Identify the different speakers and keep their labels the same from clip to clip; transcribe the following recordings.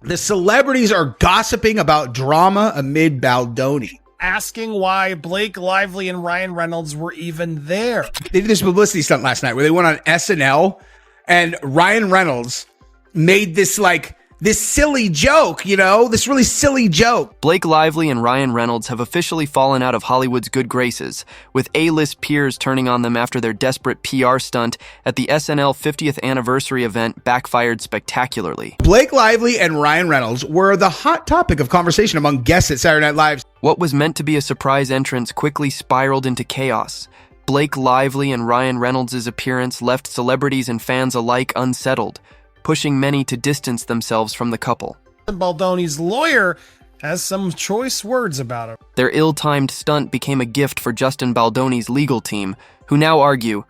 Speaker 1: The celebrities are gossiping about drama amid Baldoni.
Speaker 2: Asking why Blake Lively and Ryan Reynolds were even there.
Speaker 1: They did this publicity stunt last night where they went on SNL and Ryan Reynolds made this silly joke, this really silly joke.
Speaker 3: Blake Lively and Ryan Reynolds have officially fallen out of Hollywood's good graces, with A-list peers turning on them after their desperate PR stunt at the SNL 50th anniversary event backfired spectacularly.
Speaker 1: Blake Lively and Ryan Reynolds were the hot topic of conversation among guests at Saturday Night Live.
Speaker 3: What was meant to be a surprise entrance quickly spiraled into chaos. Blake Lively and Ryan Reynolds' appearance left celebrities and fans alike unsettled, pushing many to distance themselves from the couple.
Speaker 2: Baldoni's lawyer has some choice words about him.
Speaker 3: Their ill-timed stunt became a gift for Justin Baldoni's legal team, who now argue,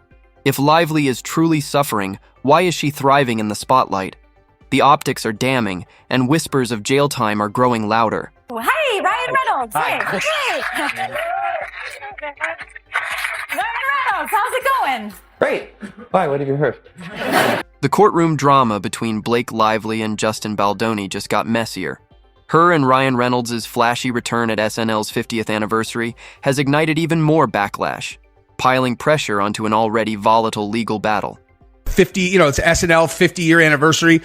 Speaker 3: if Lively is truly suffering, why is she thriving in the spotlight? The optics are damning, and whispers of jail time are growing louder.
Speaker 4: Hey, Ryan Reynolds! Hey! Ryan Reynolds, how's it going?
Speaker 5: Great. Why? What have you heard?
Speaker 3: The courtroom drama between Blake Lively and Justin Baldoni just got messier. Her and Ryan Reynolds' flashy return at SNL's 50th anniversary has ignited even more backlash, piling pressure onto an already volatile legal battle.
Speaker 1: It's SNL 50-year anniversary,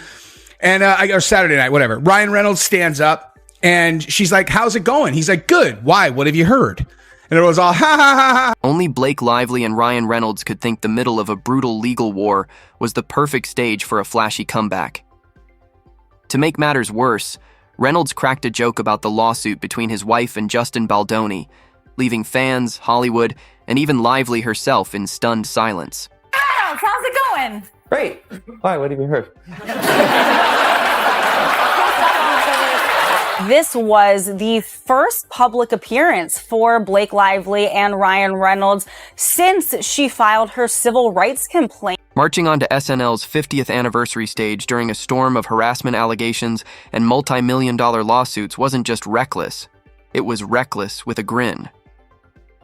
Speaker 1: and or Saturday night, whatever. Ryan Reynolds stands up, and she's like, how's it going? He's like, good. Why? What have you heard? And it was all, ha, ha, ha, ha.
Speaker 3: Only Blake Lively and Ryan Reynolds could think the middle of a brutal legal war was the perfect stage for a flashy comeback. To make matters worse, Reynolds cracked a joke about the lawsuit between his wife and Justin Baldoni, leaving fans, Hollywood, and even Lively herself in stunned silence.
Speaker 4: Reynolds, how's it going?
Speaker 5: Great. Why? What have you heard?
Speaker 4: This was the first public appearance for Blake Lively and Ryan Reynolds since she filed her civil rights complaint.
Speaker 3: Marching onto SNL's 50th anniversary stage during a storm of harassment allegations and multi-million-dollar lawsuits wasn't just reckless. It was reckless with a grin.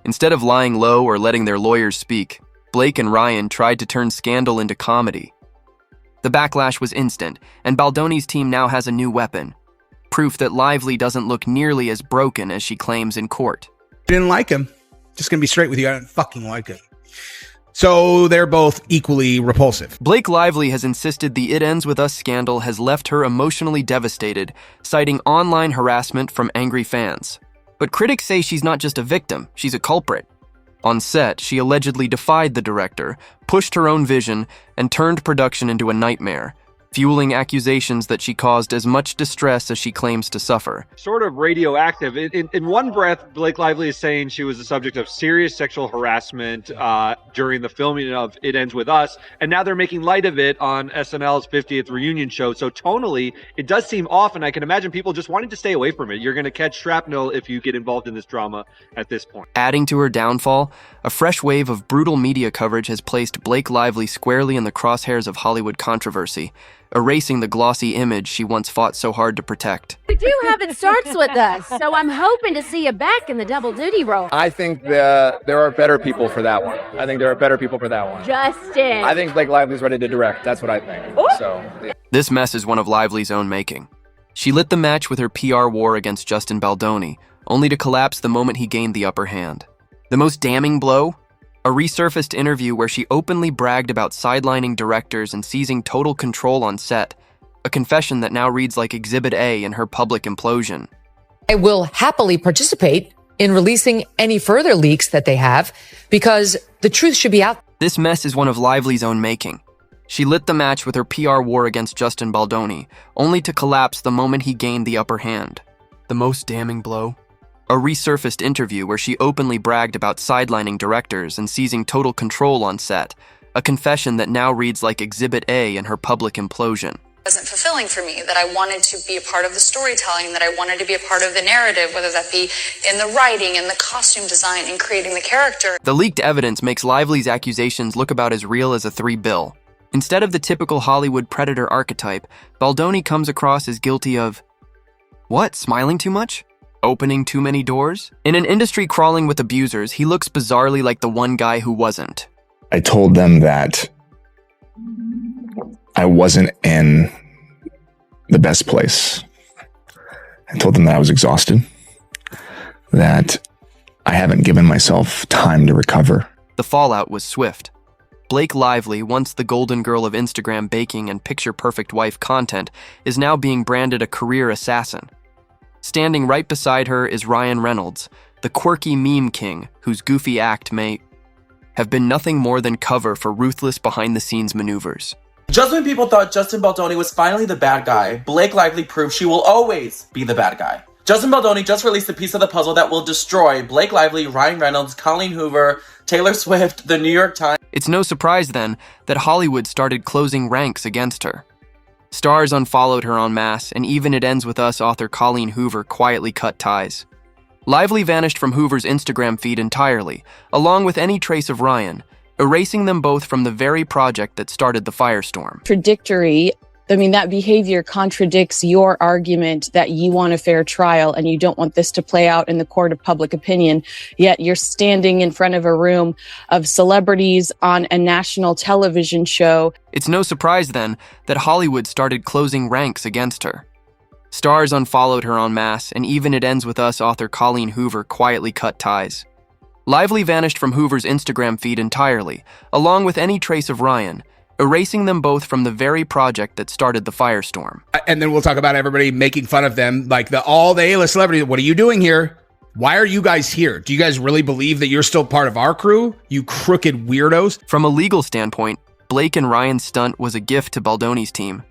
Speaker 3: Instead of lying low or letting their lawyers speak, Blake and Ryan tried to turn scandal into comedy. The backlash was instant, and Baldoni's team now has a new weapon. Proof that Lively doesn't look nearly as broken as she claims in court.
Speaker 1: Didn't like him. Just gonna be straight with you. I didn't fucking like him. So they're both equally repulsive.
Speaker 3: Blake Lively has insisted the It Ends With Us scandal has left her emotionally devastated, citing online harassment from angry fans. But critics say she's not just a victim, she's a culprit. On set, she allegedly defied the director, pushed her own vision, and turned production into a nightmare, fueling accusations that she caused as much distress as she claims to suffer.
Speaker 6: Sort of radioactive. In one breath, Blake Lively is saying she was the subject of serious sexual harassment during the filming of It Ends With Us, and now they're making light of it on SNL's 50th reunion show. So tonally, it does seem off, and I can imagine people just wanting to stay away from it. You're going to catch shrapnel if you get involved in this drama at this point.
Speaker 3: Adding to her downfall, a fresh wave of brutal media coverage has placed Blake Lively squarely in the crosshairs of Hollywood controversy, erasing the glossy image she once fought so hard to protect.
Speaker 7: We do have It Starts With Us, so I'm hoping to see you back in the double duty role.
Speaker 5: I think there are better people for that one.
Speaker 7: Justin.
Speaker 5: I think Blake Lively's ready to direct. That's what I think. So, yeah.
Speaker 3: This mess is one of Lively's own making. She lit the match with her PR war against Justin Baldoni, only to collapse the moment he gained the upper hand. The most damning blow? A resurfaced interview where she openly bragged about sidelining directors and seizing total control on set, a confession that now reads like Exhibit A in her public implosion.
Speaker 8: I will happily participate in releasing any further leaks that they have, because the truth should be out.
Speaker 3: This mess is one of Lively's own making. She lit the match with her PR war against Justin Baldoni, only to collapse the moment he gained the upper hand. The most damning blow? A resurfaced interview where she openly bragged about sidelining directors and seizing total control on set, a confession that now reads like Exhibit A in her public implosion.
Speaker 9: It wasn't fulfilling for me, that I wanted to be a part of the storytelling, that I wanted to be a part of the narrative, whether that be in the writing, in the costume design, in creating the character.
Speaker 3: The leaked evidence makes Lively's accusations look about as real as a $3 bill. Instead of the typical Hollywood predator archetype, Baldoni comes across as guilty of, what, smiling too much? Opening too many doors? In an industry crawling with abusers, he looks bizarrely like the one guy who wasn't.
Speaker 10: I told them that I wasn't in the best place I told them that I was exhausted, that I haven't given myself time to recover.
Speaker 3: The fallout was swift. Blake Lively, once the golden girl of Instagram baking and picture-perfect wife content, is now being branded a career assassin. Standing right beside her is Ryan Reynolds, the quirky meme king whose goofy act may have been nothing more than cover for ruthless behind-the-scenes maneuvers.
Speaker 11: Just when people thought Justin Baldoni was finally the bad guy, Blake Lively proved she will always be the bad guy. Justin Baldoni just released a piece of the puzzle that will destroy Blake Lively, Ryan Reynolds, Colleen Hoover, Taylor Swift, The New York Times.
Speaker 3: It's no surprise, then, that Hollywood started closing ranks against her. Stars unfollowed her en masse, and even It Ends With Us author Colleen Hoover quietly cut ties. Lively vanished from Hoover's Instagram feed entirely, along with any trace of Ryan, erasing them both from the very project that started the firestorm.
Speaker 12: Contradictory. I mean, that behavior contradicts your argument that you want a fair trial and you don't want this to play out in the court of public opinion, yet you're standing in front of a room of celebrities on a national television show.
Speaker 3: It's no surprise, then, that Hollywood started closing ranks against her. Stars unfollowed her en masse, and even It Ends With Us author Colleen Hoover quietly cut ties. Lively vanished from Hoover's Instagram feed entirely, along with any trace of Ryan, erasing them both from the very project that started the firestorm.
Speaker 1: And then we'll talk about everybody making fun of them, like all the A-list celebrities. What are you doing here? Why are you guys here? Do you guys really believe that you're still part of our crew? You crooked weirdos.
Speaker 3: From a legal standpoint, Blake and Ryan's stunt was a gift to Baldoni's team.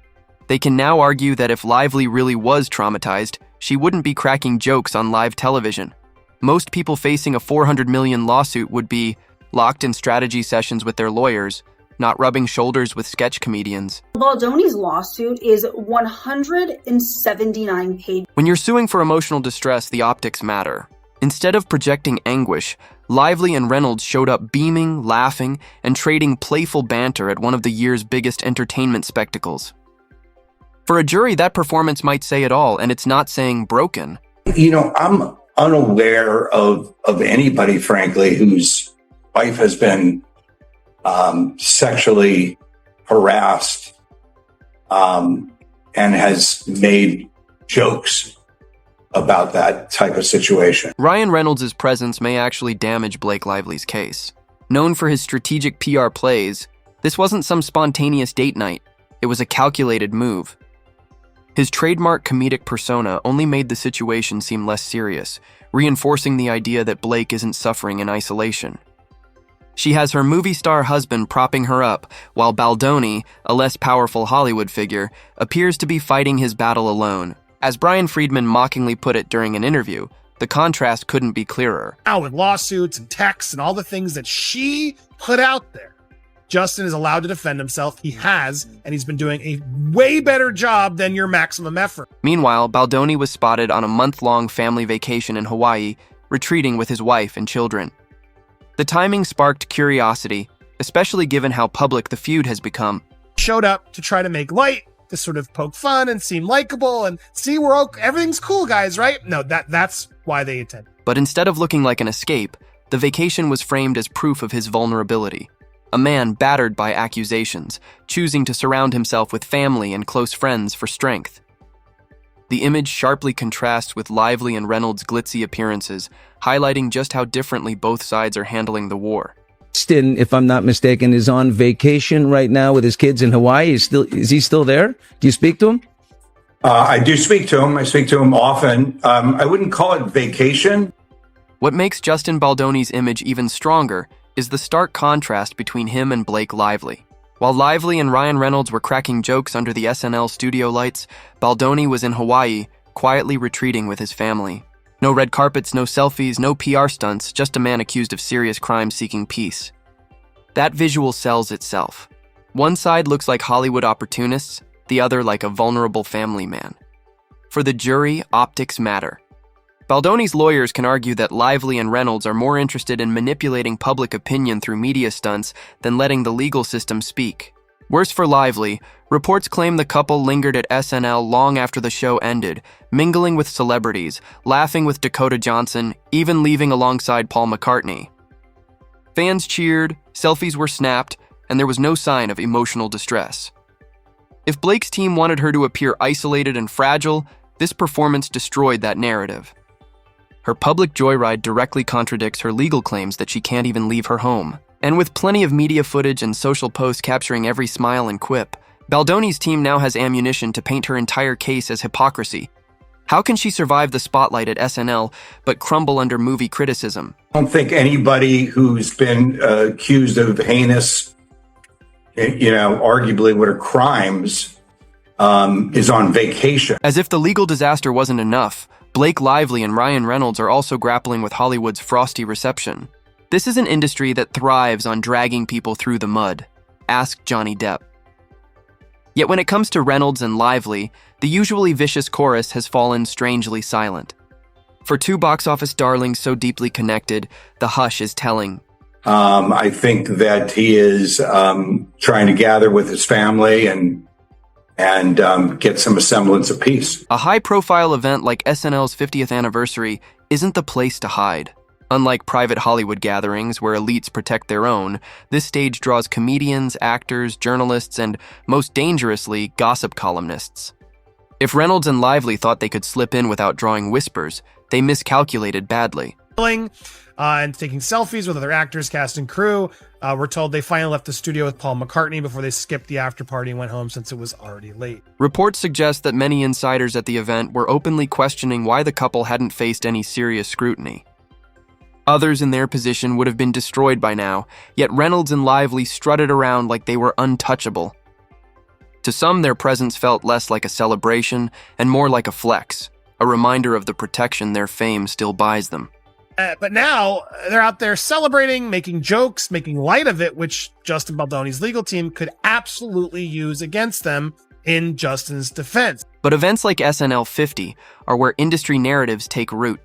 Speaker 3: They can now argue that if Lively really was traumatized, she wouldn't be cracking jokes on live television. Most people facing a $400 million lawsuit would be locked in strategy sessions with their lawyers, not rubbing shoulders with sketch comedians.
Speaker 13: Baldoni's lawsuit is 179 pages.
Speaker 3: When you're suing for emotional distress, the optics matter. Instead of projecting anguish, Lively and Reynolds showed up beaming, laughing, and trading playful banter at one of the year's biggest entertainment spectacles. For a jury, that performance might say it all, and it's not saying broken.
Speaker 14: You know, I'm unaware of anybody, frankly, whose wife has been sexually harassed and has made jokes about that type of situation.
Speaker 3: Ryan Reynolds' presence may actually damage Blake Lively's case. Known for his strategic PR plays, this wasn't some spontaneous date night. It was a calculated move. His trademark comedic persona only made the situation seem less serious, reinforcing the idea that Blake isn't suffering in isolation. She has her movie star husband propping her up, while Baldoni, a less powerful Hollywood figure, appears to be fighting his battle alone. As Brian Friedman mockingly put it during an interview, the contrast couldn't be clearer.
Speaker 2: Now with lawsuits and texts and all the things that she put out there, Justin is allowed to defend himself. He has, and he's been doing a way better job than your maximum effort.
Speaker 3: Meanwhile, Baldoni was spotted on a month-long family vacation in Hawaii, retreating with his wife and children. The timing sparked curiosity, especially given how public the feud has become.
Speaker 2: Showed up to try to make light, to sort of poke fun and seem likable and see everything's cool, guys, right? No, that's why they attended.
Speaker 3: But instead of looking like an escape, the vacation was framed as proof of his vulnerability. A man battered by accusations, choosing to surround himself with family and close friends for strength. The image sharply contrasts with Lively and Reynolds' glitzy appearances, highlighting just how differently both sides are handling the war.
Speaker 15: Justin, if I'm not mistaken, is on vacation right now with his kids in Hawaii. Is he still there? Do you speak to him?
Speaker 14: I do speak to him. I speak to him often. I wouldn't call it vacation.
Speaker 3: What makes Justin Baldoni's image even stronger is the stark contrast between him and Blake Lively. While Lively and Ryan Reynolds were cracking jokes under the SNL studio lights, Baldoni was in Hawaii, quietly retreating with his family. No red carpets, no selfies, no PR stunts, just a man accused of serious crime seeking peace. That visual sells itself. One side looks like Hollywood opportunists, the other like a vulnerable family man. For the jury, optics matter. Baldoni's lawyers can argue that Lively and Reynolds are more interested in manipulating public opinion through media stunts than letting the legal system speak. Worse for Lively, reports claim the couple lingered at SNL long after the show ended, mingling with celebrities, laughing with Dakota Johnson, even leaving alongside Paul McCartney. Fans cheered, selfies were snapped, and there was no sign of emotional distress. If Blake's team wanted her to appear isolated and fragile, This performance destroyed that narrative. Her public joyride directly contradicts her legal claims that she can't even leave her home. And with plenty of media footage and social posts capturing every smile and quip, Baldoni's team now has ammunition to paint her entire case as hypocrisy. How can she survive the spotlight at SNL but crumble under movie criticism?
Speaker 14: I don't think anybody who's been accused of heinous, arguably what are crimes, is on vacation.
Speaker 3: As if the legal disaster wasn't enough, Blake Lively and Ryan Reynolds are also grappling with Hollywood's frosty reception. This is an industry that thrives on dragging people through the mud. Ask Johnny Depp. Yet when it comes to Reynolds and Lively, the usually vicious chorus has fallen strangely silent. For two box office darlings so deeply connected, the hush is telling.
Speaker 14: I think that he is trying to gather with his family and get some semblance of peace.
Speaker 3: A high-profile event like SNL's 50th anniversary isn't the place to hide. Unlike private Hollywood gatherings where elites protect their own, this stage draws comedians, actors, journalists, and, most dangerously, gossip columnists. If Reynolds and Lively thought they could slip in without drawing whispers, they miscalculated badly.
Speaker 2: And taking selfies with other actors, cast, and crew. We're told they finally left the studio with Paul McCartney before they skipped the after party and went home since it was already late.
Speaker 3: Reports suggest that many insiders at the event were openly questioning why the couple hadn't faced any serious scrutiny. Others in their position would have been destroyed by now, yet Reynolds and Lively strutted around like they were untouchable. To some, their presence felt less like a celebration and more like a flex, a reminder of the protection their fame still buys them.
Speaker 2: But now they're out there celebrating, making jokes, making light of it, which Justin Baldoni's legal team could absolutely use against them in Justin's defense.
Speaker 3: But events like SNL 50 are where industry narratives take root.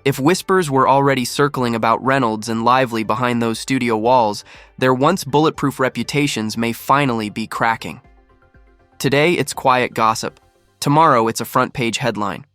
Speaker 3: If whispers were already circling about Reynolds and Lively behind those studio walls, their once bulletproof reputations may finally be cracking. Today, it's quiet gossip. Tomorrow, it's a front-page headline.